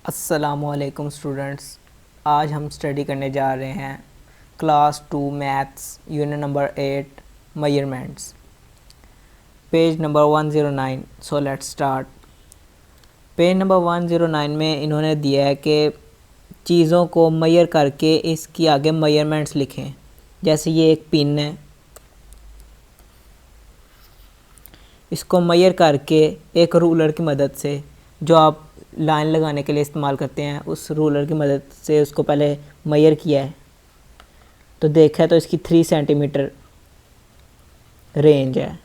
अस्सलामुअलैकुम स्टूडेंट्स। आज हम स्टडी करने जा रहे हैं class 2 maths unit number 8 measurements, page number 109। So let's start. Page number 109 में इन्होंने दिया है कि चीज़ों को मेजर करके इसकी आगे मेजरमेंट्स लिखें। जैसे ये एक पिन है, इसको मेजर करके एक रूलर की मदद से, जो आप लाइन लगाने के लिए इस्तेमाल करते हैं, उस रूलर की मदद से उसको पहले मेजर किया है तो देखा है तो इसकी 3 सेंटीमीटर रेंज है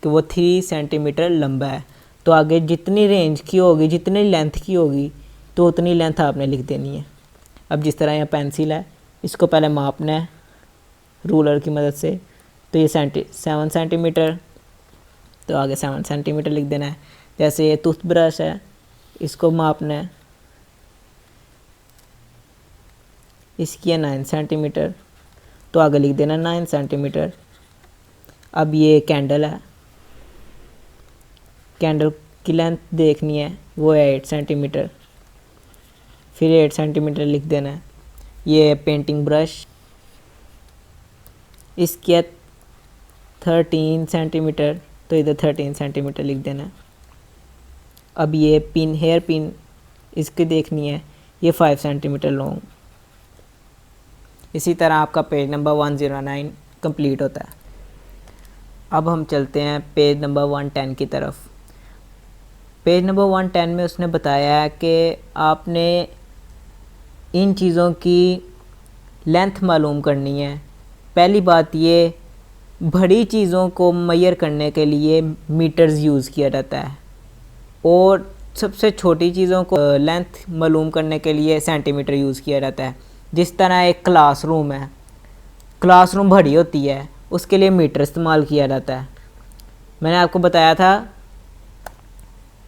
कि वो 3 सेंटीमीटर लंबा है। तो आगे जितनी रेंज की होगी, जितनी लेंथ की होगी, तो उतनी लेंथ आपने लिख देनी है। अब जिस तरह यहाँ पेंसिल है, इसको पहले मापना है रूलर की मदद से, तो ये 7 सेंटीमीटर, तो आगे 7 सेंटीमीटर लिख देना है। जैसे ये टूथब्रश है, इसको मापना है, इसकी है 9 सेंटीमीटर, तो आगे लिख देना 9 सेंटीमीटर। अब ये कैंडल है, कैंडल की लेंथ देखनी है, वो है 8 सेंटीमीटर, फिर 8 सेंटीमीटर लिख देना है। ये है पेंटिंग ब्रश, इसकी है 13 सेंटीमीटर, तो इधर 13 सेंटीमीटर लिख देना है। अब ये पिन, हेयर पिन, इसकी देखनी है, ये 5 सेंटीमीटर लॉन्ग। इसी तरह आपका पेज नंबर 109 कंप्लीट होता है। अब हम चलते हैं पेज नंबर 110 की तरफ। पेज नंबर 110 में उसने बताया है कि आपने इन चीज़ों की लेंथ मालूम करनी है। पहली बात ये, बड़ी चीज़ों को मेजर करने के लिए मीटर्स यूज़ किया जाता है और सबसे छोटी चीज़ों को लेंथ मालूम करने के लिए सेंटीमीटर यूज़ किया जाता है। जिस तरह एक क्लासरूम है, क्लासरूम बड़ी होती है, उसके लिए मीटर इस्तेमाल किया जाता है। मैंने आपको बताया था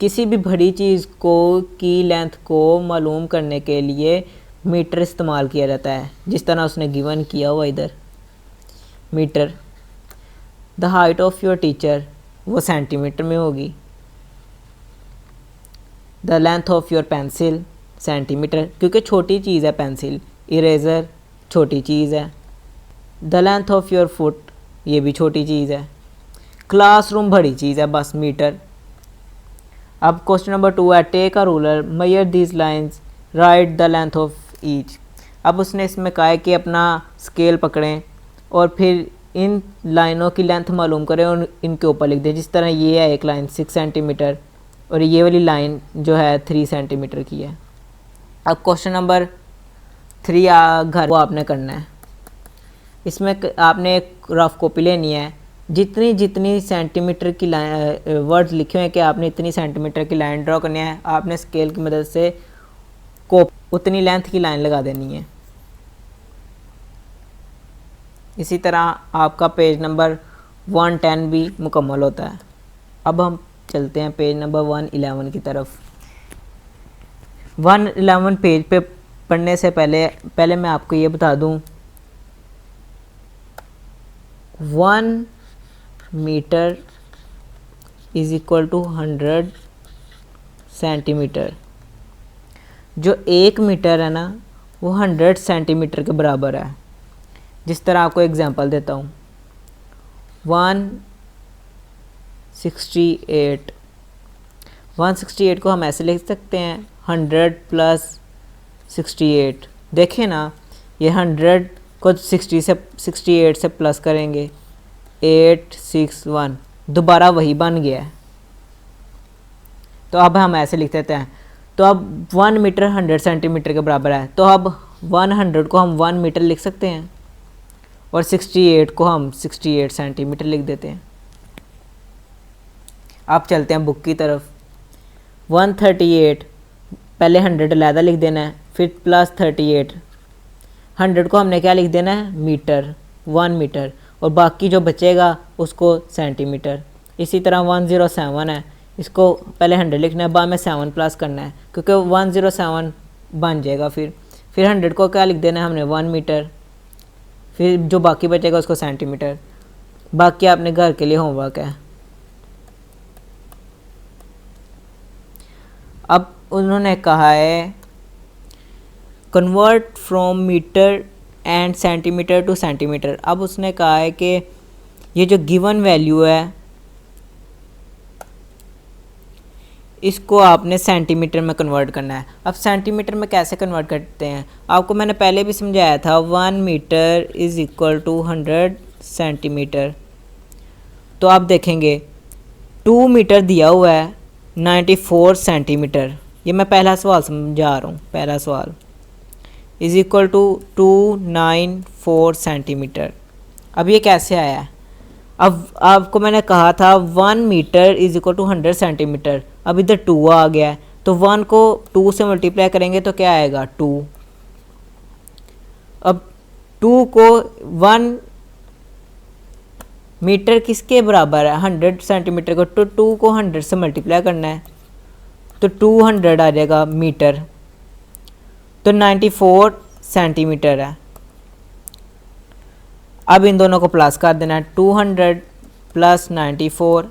किसी भी बड़ी चीज़ को की लेंथ को मालूम करने के लिए मीटर इस्तेमाल किया जाता है। जिस तरह उसने गिवन किया हुआ इधर metre. The height of your teacher, वो सेंटीमीटर में होगी। The length of your pencil, centimetre, क्योंकि छोटी चीज़ है पेंसिल। इरेज़र छोटी चीज़ है। The length of your foot, ये भी छोटी चीज़ है। क्लासरूम बड़ी चीज़ है, बस मीटर। अब क्वेश्चन नंबर 2 है, take a ruler, measure these lines, write the length of each. अब उसने इसमें कहा है कि अपना स्केल पकड़ें और फिर इन लाइनों की लेंथ मालूम करें और इनके ऊपर लिख दें। जिस तरह ये है एक लाइन 6 सेंटीमीटर और ये वाली लाइन जो है 3 सेंटीमीटर की है। अब क्वेश्चन नंबर 3 घर वो आपने करना है। इसमें आपने एक रफ कॉपी लेनी है, जितनी जितनी सेंटीमीटर की लाइन वर्ड्स लिखे हुए हैं कि आपने इतनी सेंटीमीटर की लाइन ड्रॉ करनी है, आपने स्केल की मदद से उतनी लेंथ की लाइन लगा देनी है। इसी तरह आपका पेज नंबर 110 भी मुकम्मल होता है। अब हम चलते हैं पेज नंबर 111 की तरफ। 111 पेज पे पढ़ने से पहले मैं आपको ये बता दूं, 1 metre is equal to 100 centimetre. जो 1 मीटर है ना, वो 100 सेंटीमीटर के बराबर है। जिस तरह आपको एग्जांपल देता हूँ, 168 को हम ऐसे लिख सकते हैं, 100 प्लस 68। देखें ना, ये 100 को 68 से प्लस करेंगे, 861, दोबारा वही बन गया है। तो अब हम ऐसे लिख देते हैं। तो अब 1 मीटर 100 सेंटीमीटर के बराबर है, तो अब 100 को हम 1 मीटर लिख सकते हैं और 68 को हम 68 सेंटीमीटर लिख देते हैं। अब चलते हैं बुक की तरफ। 138, पहले 100 अलहदा लिख देना है, फिर प्लस 38। 100 को हमने क्या लिख देना है, मीटर, 1 मीटर, और बाकी जो बचेगा उसको सेंटीमीटर। इसी तरह 107 है, इसको पहले 100 लिखना है, बाद में 7 प्लस करना है, क्योंकि 107 बन जाएगा। फिर 100 को क्या लिख देना है हमने, 1 मीटर, फिर जो बाकी बचेगा उसको सेंटीमीटर। बाकी आपने घर के लिए होमवर्क है। अब उन्होंने कहा है convert from metre and centimetre to centimetre. अब उसने कहा है कि ये जो गिवन वैल्यू है इसको आपने सेंटीमीटर में कन्वर्ट करना है। अब सेंटीमीटर में कैसे कन्वर्ट करते हैं, आपको मैंने पहले भी समझाया था। 1 metre is equal to 100 centimetre. तो आप देखेंगे 2 मीटर दिया हुआ है 94 सेंटीमीटर। ये मैं पहला सवाल समझा रहा हूँ। पहला सवाल इज़ इक्वल टू 294 सेंटीमीटर। अब ये कैसे आया है? अब आपको मैंने कहा था 1 metre is equal to 100 centimetre. अब इधर 2 आ गया है, तो 1 को 2 से मल्टीप्लाई करेंगे तो क्या आएगा? 2। अब 2 को 1 मीटर किसके बराबर है? 100 सेंटीमीटर को। तो 2 को 100 से मल्टीप्लाई करना है तो 200 आ जाएगा मीटर। तो 94 सेंटीमीटर है। अब इन दोनों को प्लस कर देना है। 200 प्लस 94,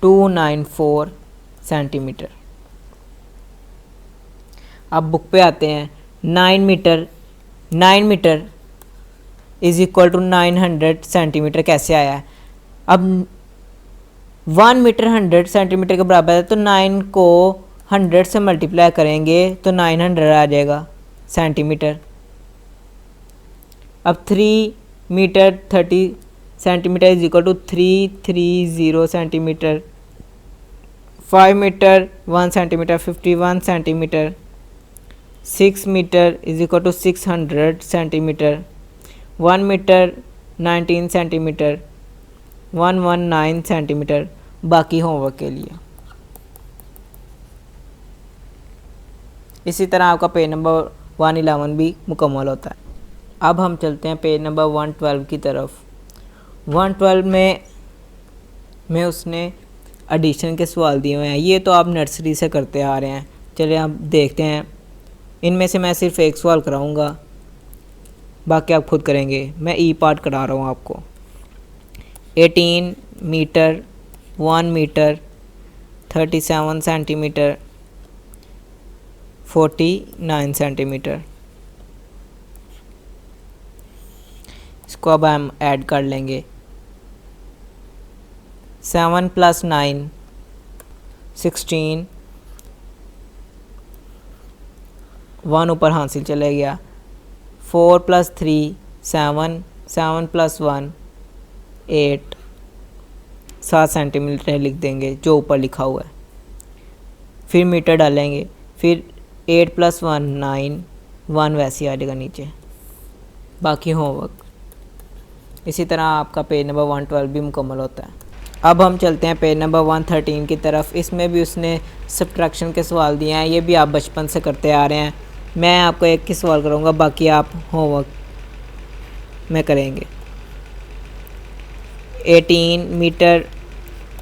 294 सेंटीमीटर। अब बुक पे आते हैं। 9 metre is equal to 900 centimetre कैसे आया है? अब 1 मीटर 100 सेंटीमीटर के बराबर है, तो 9 को 100 से मल्टीप्लाई करेंगे तो 900 आ जाएगा सेंटीमीटर। अब 3 metre 30 centimetre is equal to 330 centimetre. 5 metre 1 centimetre 51 centimetre. 6 metre is equal to 600 centimetre. 1 metre 19 centimetre. 119 centimetre. बाकी होमवर्क के लिए। इसी तरह आपका पेज नंबर 111 भी मुकम्मल होता है। अब हम चलते हैं पेज नंबर 112 की तरफ। 112 में उसने एडिशन के सवाल दिए हुए हैं। ये तो आप नर्सरी से करते आ रहे हैं। चलिए आप देखते हैं। इनमें से मैं सिर्फ एक सवाल कराऊंगा, बाकी आप खुद करेंगे। मैं ई पार्ट करा रहा हूँ आपको। 18 मीटर 1 मीटर 37 सेंटीमीटर 49 सेंटीमीटर। इसको अब हम ऐड कर लेंगे। 7 प्लस 9 16। 1 ऊपर हासिल चले गया। 4 प्लस 3 7। 7 प्लस 1 8। 7 सेंटीमीटर लिख देंगे जो ऊपर लिखा हुआ है। फिर मीटर डालेंगे। फिर 8 प्लस 1 9। 1 वैसे ही आ जाएगा नीचे। बाकी होमवर्क। इसी तरह आपका पेज नंबर 112 भी मुकम्मल होता है। अब हम चलते हैं पेज नंबर 113 की तरफ। इसमें भी उसने सब्ट्रैक्शन के सवाल दिए हैं। ये भी आप बचपन से करते आ रहे हैं। मैं आपको एक ही सवाल करूँगा, बाकी आप होमवर्क में करेंगे। 18 metre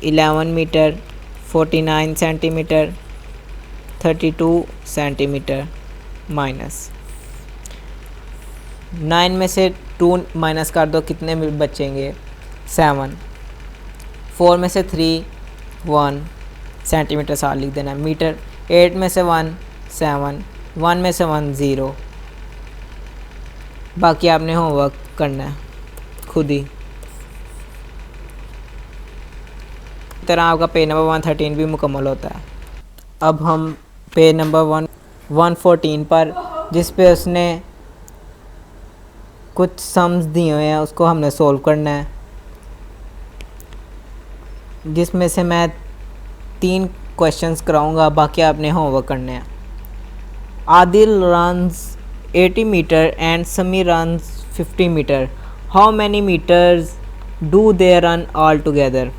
11 metre 49 centimetre 32 centimetre minus. 9 में से 2 माइनस कर दो, कितने बचेंगे? 7। 4 में से 3 1 सेंटीमीटर साथ लिख देना है। मीटर 8 में से 1 7। 1 में से 1 0। बाकी आपने होमवर्क करना है खुद ही। इस तरह आपका पेज नंबर 113 भी मुकम्मल होता है। अब हम पेज नंबर 114 पर, जिस पे उसने कुछ सम्स दिए हुए हैं उसको हमने सोल्व करना है, जिसमें से मैं 3 क्वेश्चंस कराऊंगा, बाकी आपने होमवर्क करने हैं। Adil runs 80 metre and Sami runs 50 metre. How many metres do they run all together?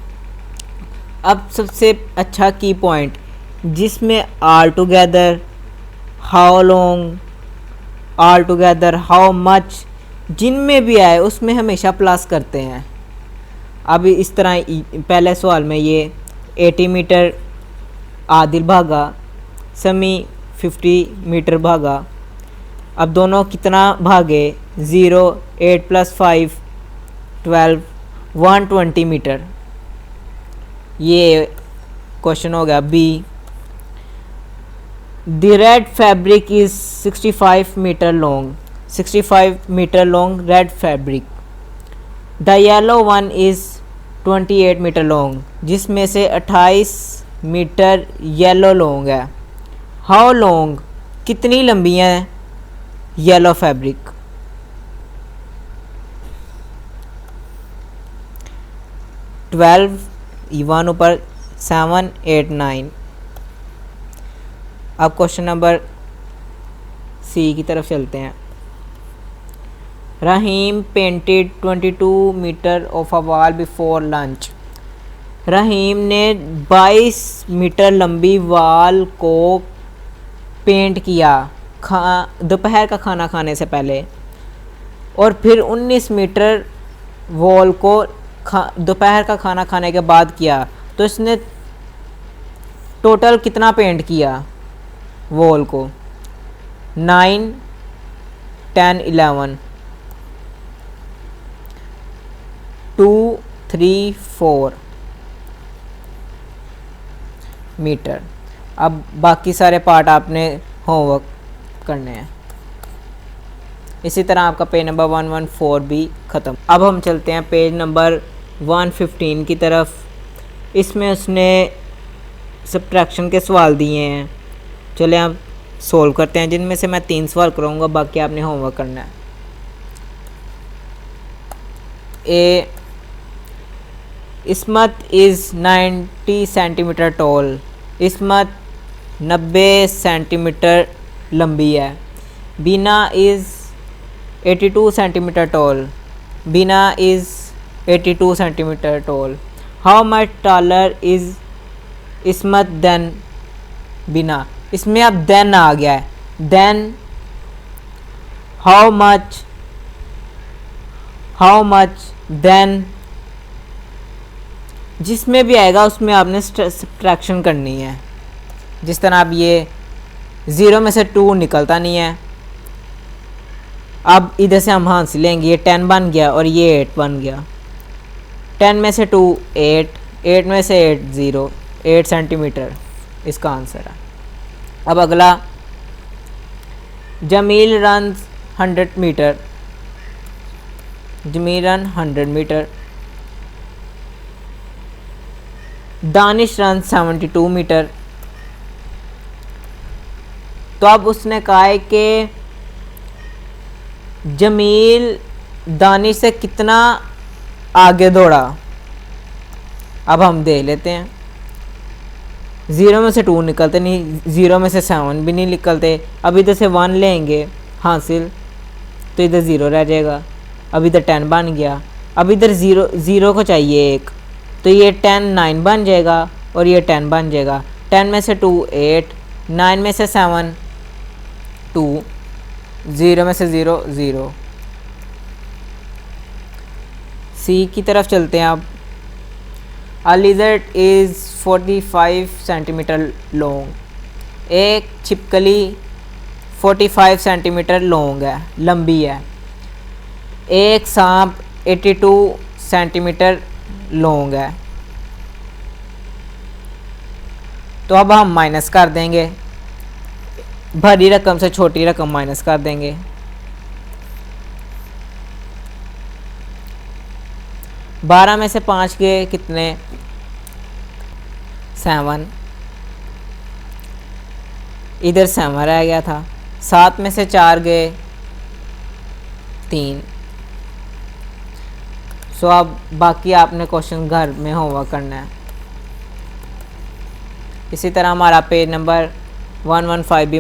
अब सबसे अच्छा की पॉइंट जिसमें all together, how long, all together, how much, जिनमें भी आए उसमें हमेशा प्लस करते हैं। अब इस तरह पहले सवाल में ये 80 मीटर आदिल भागा, समी 50 मीटर भागा। अब दोनों कितना भागे? 0। 8 प्लस 5 12 120 मीटर। ये क्वेश्चन हो गया B. The red fabric is 65 metre long, 65 metre long red fabric. The yellow one is 28 metre long, जिसमें से 28 मीटर येलो लॉन्ग है। हाउ लॉन्ग, कितनी लंबी है येलो फैब्रिक। ट्वेल्व, वन ऊपर 7 8 9। अब क्वेश्चन नंबर सी की तरफ चलते हैं। Rahim painted 22 metre of a wall before lunch. Rahim ने 22 मीटर लंबी वॉल को पेंट किया दोपहर का खाना खाने से पहले, और फिर 19 मीटर वॉल को दोपहर का खाना खाने के बाद किया। तो इसने टोटल कितना पेंट किया वॉल को? 9 10 11 2 3 4 मीटर। अब बाकी सारे पार्ट आपने होमवर्क करने हैं। इसी तरह आपका पेज नंबर 114 भी ख़त्म। अब हम चलते हैं पेज नंबर 115 की तरफ। इसमें उसने सब्ट्रैक्शन के सवाल दिए हैं। चले आप सोल्व करते हैं, जिनमें से मैं 3 सवाल कराऊंगा, बाकी आपने होमवर्क करना है। A, Ismat is 90 centimetre tall. Ismat 90 centimetre लंबी है। Bina is 82 centimetre tall. Bina is 82 centimetre tall. How much taller is Ismat than Bina. इसमें अब देन आ गया है। देन हाउ मच देन, जिसमें भी आएगा उसमें आपने सब्ट्रैक्शन करनी है। जिस तरह अब ये 0 में से 2 निकलता नहीं है। अब इधर से हम हासिल लेंगे, ये 10 बन गया और ये 8 बन गया। 10 में से 2 8, 8 में से 8 0, 8 सेंटीमीटर इसका आंसर है। अब अगला, Jamil run 100 metre. Jamil run 100 metre. Danish run 72 metre. तो अब उसने कहा है कि जमील दानिश से कितना आगे दौड़ा। अब हम देख लेते हैं। 0 में से 2 निकलते नहीं, 0 में से 7 भी नहीं निकलते। अब इधर से 1 लेंगे हासिल, तो इधर 0 रह जाएगा। अब इधर 10 बन गया। अब इधर 0 को चाहिए 1, तो ये 10 9 बन जाएगा और ये 10 बन जाएगा। 10 में से 2 8, 9 में से 7 2, 0 में से 0 0। सी की तरफ चलते हैं अब। अ लिज़र्ड इज़ 45 सेंटीमीटर लॉन्ग। एक छिपकली 45 सेंटीमीटर लॉन्ग है, लंबी है। एक सांप 82 सेंटीमीटर लॉन्ग है। तो अब हम माइनस कर देंगे, बड़ी रकम से छोटी रकम माइनस कर देंगे। बारह में से 5 गए कितने? 7। इधर 7 रह गया था। 7 में से 4 गए 3। सो अब बाकी आपने क्वेश्चन घर में होमवर्क करना है। इसी तरह हमारा पेज नंबर 115 भी